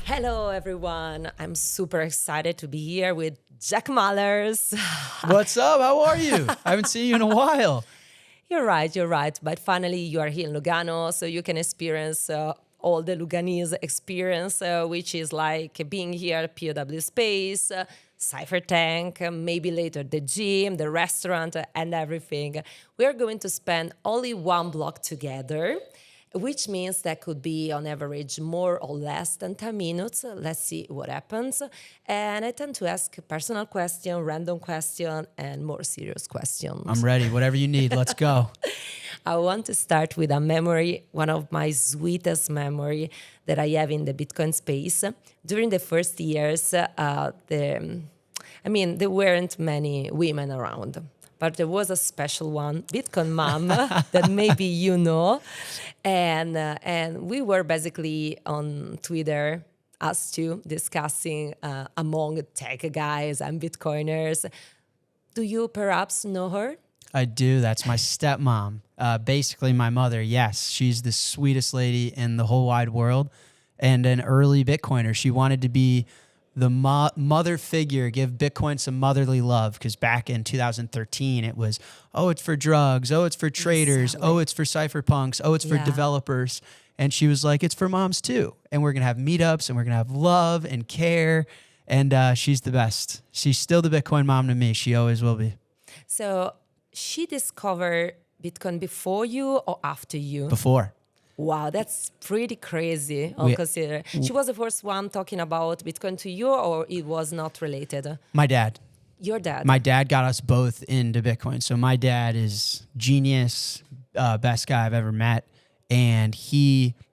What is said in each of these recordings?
Hello, everyone. I'm super excited to be here with Jack Mallers. What's up? How are you? I haven't seen you in a while. You're right. But finally, you are here in Lugano, so you can experience all the Luganese experience, which is like being here at POW Space, Cypherpunk, maybe later the gym, the restaurant, and everything. We are going to spend only one block together, which means that could be on average more or less than 10 minutes. Let's see what happens. And I tend to ask personal question, random question, and more serious questions. I'm ready. Whatever you need. Let's go. I want to start with a memory, one of my sweetest memory that I have in the Bitcoin space. During the first years, there weren't many women around. But there was a special one, Bitcoin mom, that maybe you know. And we were basically on Twitter, us two, discussing among tech guys and Bitcoiners. Do you perhaps know her? I do. That's my stepmom. Basically my mother. Yes, she's the sweetest lady in the whole wide world and an early Bitcoiner. She wanted to be the mother figure, give Bitcoin some motherly love, because back in 2013, it was, oh, it's for drugs, oh, it's for traders, Exactly. oh, it's for cypherpunks, oh, it's for developers. And she was like, it's for moms too. And we're going to have meetups, and we're going to have love and care. And she's the best. She's still the Bitcoin mom to me. She always will be. So she discovered Bitcoin before you or after you? Before. Wow, that's pretty crazy. I'll consider. She was the first one talking about Bitcoin to you, or it was not related? My dad. Your dad? My dad got us both into Bitcoin. So my dad is genius, best guy I've ever met. And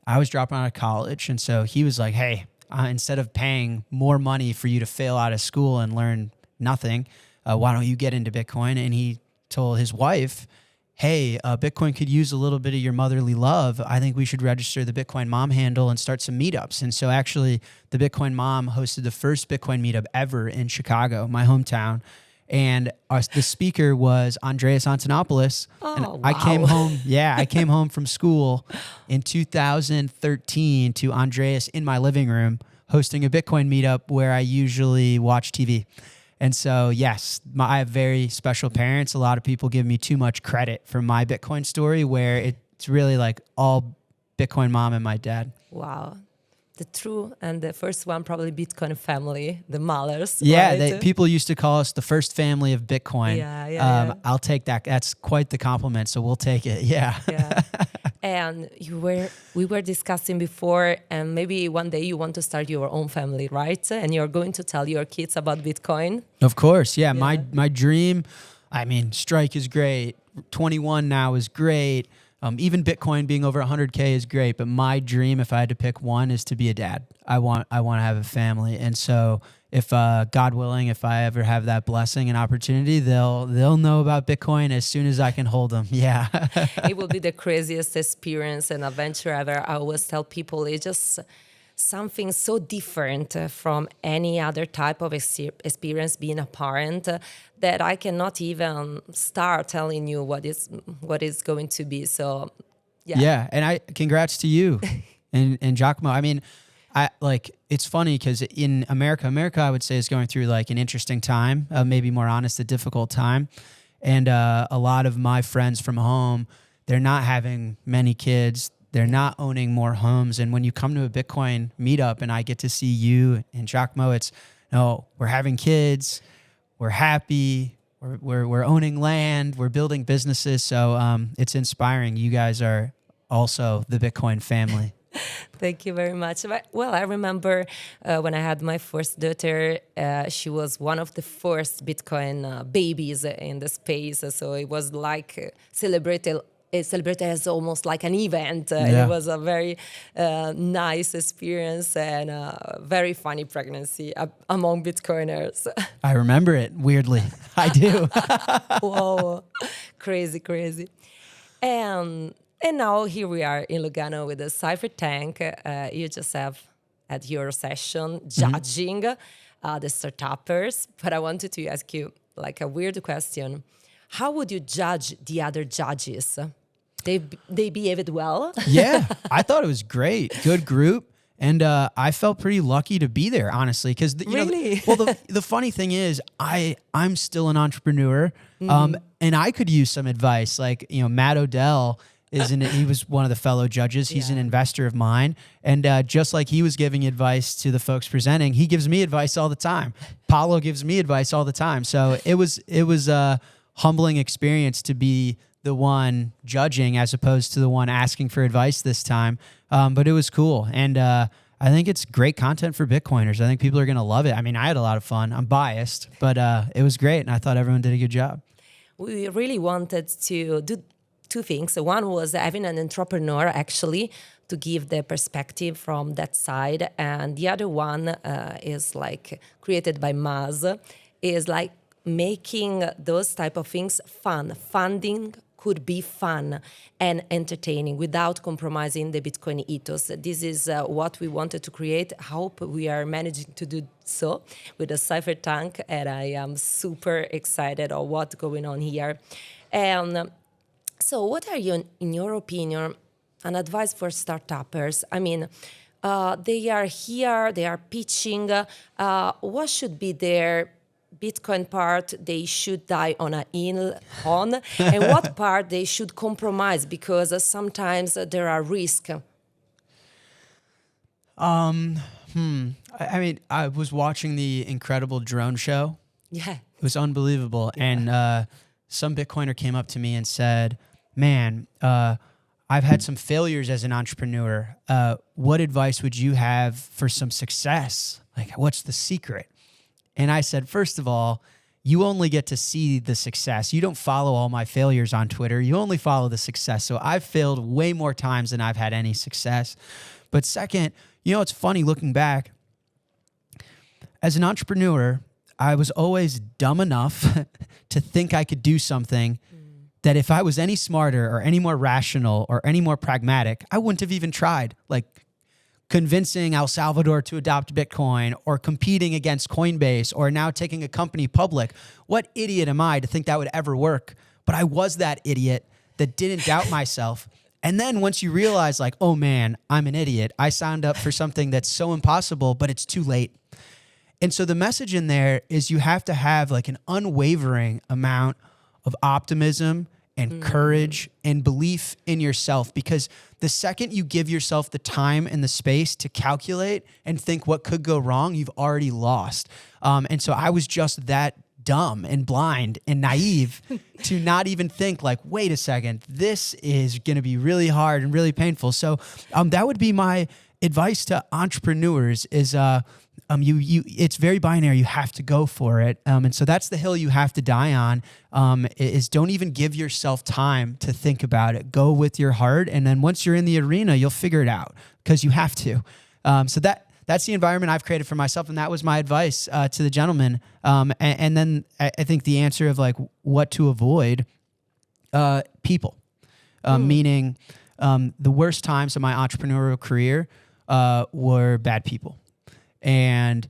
I was dropping out of college. And so he was like, hey, instead of paying more money for you to fail out of school and learn nothing, why don't you get into Bitcoin? And he told his wife, hey, Bitcoin could use a little bit of your motherly love. I think we should register the Bitcoin Mom handle and start some meetups. And so actually the Bitcoin Mom hosted the first Bitcoin meetup ever in Chicago, my hometown. And the speaker was Andreas Antonopoulos. Oh, and wow. I came home. Yeah, I came home from school in 2013 to Andreas in my living room hosting a Bitcoin meetup where I usually watch TV. And so, yes, I have very special parents. A lot of people give me too much credit for my Bitcoin story, where it's really like all Bitcoin mom and my dad. Wow. The true and the first one, probably Bitcoin family, the Mallers. Yeah, right? people used to call us the first family of Bitcoin. Yeah. I'll take that. That's quite the compliment, so we'll take it. Yeah. Yeah. And we were discussing before, and maybe one day you want to start your own family, right? And you're going to tell your kids about Bitcoin. Of course, yeah. My dream, I mean, Strike is great. 21 now is great. Even Bitcoin being over 100K is great. But my dream, if I had to pick one, is to be a dad. I want to have a family. And so if God willing, if I ever have that blessing and opportunity, they'll know about Bitcoin as soon as I can hold them. Yeah. It will be the craziest experience and adventure ever. I always tell people it's just something so different from any other type of experience being a parent that I cannot even start telling you what is going to be. So, yeah. Yeah, and congrats to you and Giacomo. I mean, it's funny because in America, I would say is going through like an interesting time, maybe more honest, a difficult time. And a lot of my friends from home, they're not having many kids. They're not owning more homes. And when you come to a Bitcoin meetup and I get to see you and Giacomo, it's, no, we're having kids, we're happy, we're owning land, we're building businesses. So it's inspiring. You guys are also the Bitcoin family. Thank you very much. Well, I remember when I had my first daughter, she was one of the first Bitcoin babies in the space. So it was like celebrated as almost like an event. It was a very nice experience and a very funny pregnancy among Bitcoiners. I remember it, weirdly. I do. Whoa, crazy. And now here we are in Lugano with the Cypherpunk. You just have at your session judging the startuppers. But I wanted to ask you like a weird question. How would you judge the other judges? They behaved well. Yeah, I thought it was great. Good group. And I felt pretty lucky to be there, honestly, because Really? the funny thing is, I'm still an entrepreneur, and I could use some advice. Like Matt Odell he was one of the fellow judges. He's an investor of mine, and just like he was giving advice to the folks presenting, he gives me advice all the time. Paulo gives me advice all the time. So it was a humbling experience to be the one judging as opposed to the one asking for advice this time. But it was cool. And I think it's great content for Bitcoiners. I think people are going to love it. I mean, I had a lot of fun. I'm biased, but it was great. And I thought everyone did a good job. We really wanted to do two things. One was having an entrepreneur actually to give the perspective from that side. And the other one is like created by Maz, is like making those type of things fun. Funding could be fun and entertaining without compromising the Bitcoin ethos. This is what we wanted to create. I hope we are managing to do so with the Cypherpunk, and I am super excited of what's going on here. So what are you, in your opinion, an advice for startuppers? I mean, they are here, they are pitching. What should be their Bitcoin part they should die on a hill on, and what part they should compromise because sometimes there are risks? I mean, I was watching the Incredible Drone Show. Yeah. It was unbelievable. Yeah. And some Bitcoiner came up to me and said, man, I've had some failures as an entrepreneur. What advice would you have for some success? Like, what's the secret? And I said, first of all, you only get to see the success. You don't follow all my failures on Twitter. You only follow the success. So I've failed way more times than I've had any success. But second, it's funny looking back. As an entrepreneur, I was always dumb enough to think I could do something that if I was any smarter or any more rational or any more pragmatic, I wouldn't have even tried. Like convincing El Salvador to adopt Bitcoin or competing against Coinbase or now taking a company public. What idiot am I to think that would ever work? But I was that idiot that didn't doubt myself. And then once you realize like, oh man, I'm an idiot. I signed up for something that's so impossible, but it's too late. And so the message in there is you have to have like an unwavering amount of optimism and courage and belief in yourself, because the second you give yourself the time and the space to calculate and think what could go wrong, you've already lost. And so I was just that dumb and blind and naive to not even think like, wait a second, this is going to be really hard and really painful. So that would be my advice to entrepreneurs is it's very binary. You have to go for it. And so that's the hill you have to die on, is don't even give yourself time to think about it. Go with your heart. And then once you're in the arena, you'll figure it out because you have to. So that's the environment I've created for myself. And that was my advice to the gentleman. And then I think the answer of like what to avoid, people, meaning the worst times of my entrepreneurial career were bad people. And,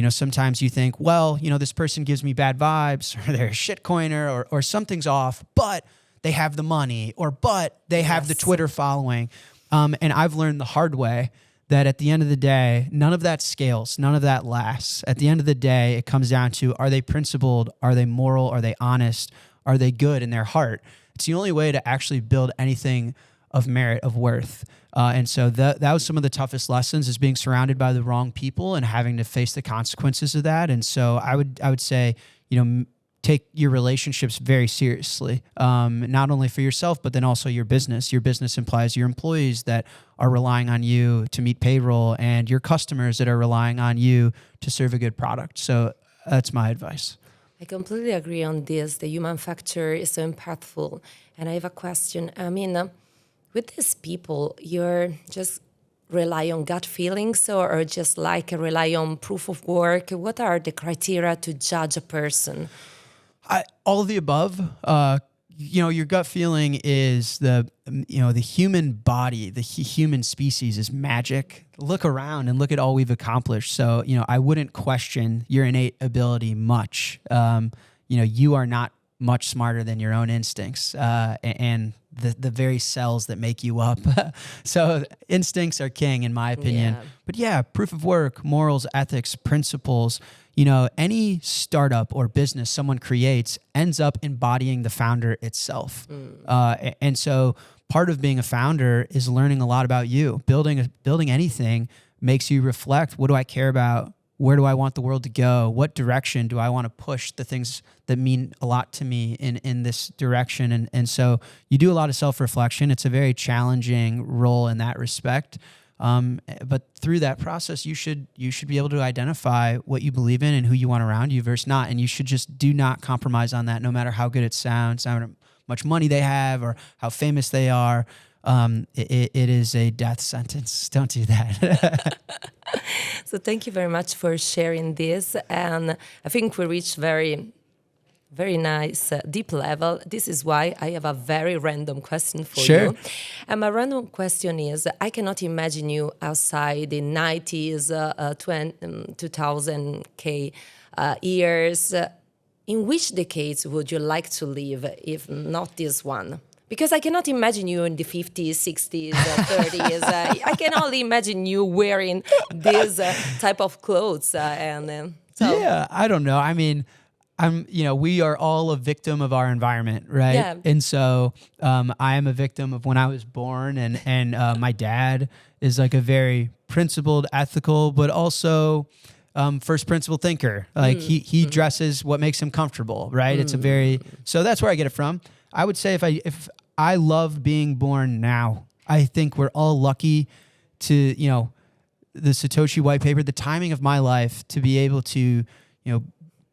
sometimes you think, well, this person gives me bad vibes or they're a shitcoiner or something's off, but they have the money but they have the Twitter following. And I've learned the hard way that at the end of the day, none of that scales. None of that lasts. At the end of the day, it comes down to, are they principled? Are they moral? Are they honest? Are they good in their heart? It's the only way to actually build anything of merit, of worth. And so that was some of the toughest lessons, is being surrounded by the wrong people and having to face the consequences of that. And so I would say, take your relationships very seriously, not only for yourself, but then also your business. Your business implies your employees that are relying on you to meet payroll and your customers that are relying on you to serve a good product. So that's my advice. I completely agree on this. The human factor is so impactful. And I have a question. I mean, with these people, you're just rely on gut feelings or just like rely on proof of work? What are the criteria to judge a person? All of the above. Your gut feeling is the human body, the human species is magic. Look around and look at all we've accomplished. So, I wouldn't question your innate ability much. You are not much smarter than your own instincts and the very cells that make you up. So instincts are king, in my opinion. Yeah. But yeah, proof of work, morals, ethics, principles. You know, any startup or business someone creates ends up embodying the founder itself. And so part of being a founder is learning a lot about you. Building anything makes you reflect, what do I care about? Where do I want the world to go? What direction do I want to push the things that mean a lot to me in this direction? And so you do a lot of self-reflection. It's a very challenging role in that respect. But through that process, you should be able to identify what you believe in and who you want around you versus not. And you should just do not compromise on that, no matter how good it sounds, how much money they have or how famous they are. It is a death sentence. Don't do that. So thank you very much for sharing this. And I think we reached very nice, deep level. This is why I have a very random question for Sure. you. And my random question is, I cannot imagine you outside the 90s, 2000K years. In which decades would you like to live, if not this one? Because I cannot imagine you in the 50s, 60s, 30s. I can only imagine you wearing this type of clothes. So. Yeah, I don't know. I mean, we are all a victim of our environment, right? Yeah. And so I am a victim of when I was born, and my dad is like a very principled, ethical, but also first principle thinker. Like he dresses what makes him comfortable, right? It's so that's where I get it from. I would say if I love being born now. I think we're all lucky to, the Satoshi white paper, the timing of my life to be able to,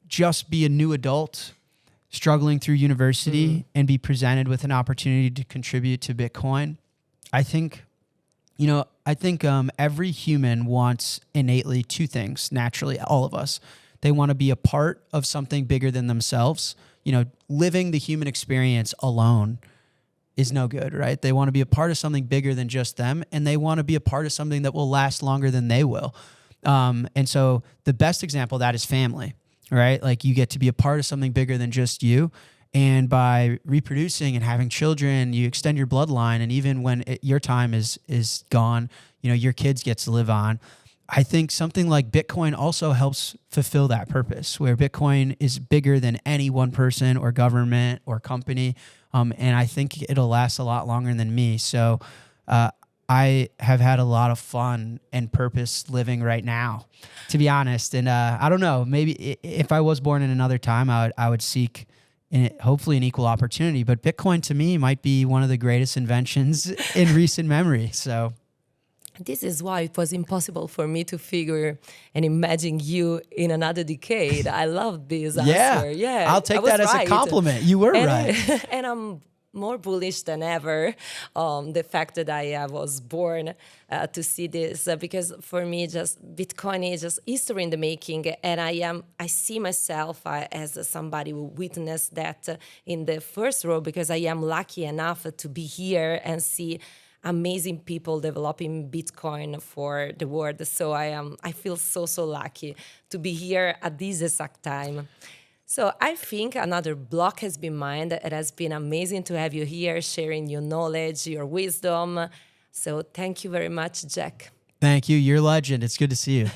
just be a new adult struggling through university and be presented with an opportunity to contribute to Bitcoin. I think every human wants innately two things, naturally, all of us. They want to be a part of something bigger than themselves. Living the human experience alone is no good, right? They want to be a part of something bigger than just them, and they want to be a part of something that will last longer than they will. And so the best example of that is family, right? Like you get to be a part of something bigger than just you. And by reproducing and having children, you extend your bloodline. And even when your time is gone, your kids get to live on. I think something like Bitcoin also helps fulfill that purpose, where Bitcoin is bigger than any one person or government or company. And I think it'll last a lot longer than me. So I have had a lot of fun and purpose living right now, to be honest. And I don't know, maybe if I was born in another time, I would seek hopefully an equal opportunity. But Bitcoin to me might be one of the greatest inventions in recent memory. So this is why it was impossible for me to figure and imagine you in another decade. I love this answer. Yeah, I'll take that as a compliment. You were right. And I'm more bullish than ever the fact that I was born to see this, because for me, just Bitcoin is just history in the making, and I see myself as somebody who witnessed that in the first row, because I am lucky enough to be here and see amazing people developing Bitcoin for the world. So I feel so lucky to be here at this exact time. So I think another block has been mined. It has been amazing to have you here sharing your knowledge, your wisdom. So thank you very much, Jack. Thank you. You're a legend. It's good to see you.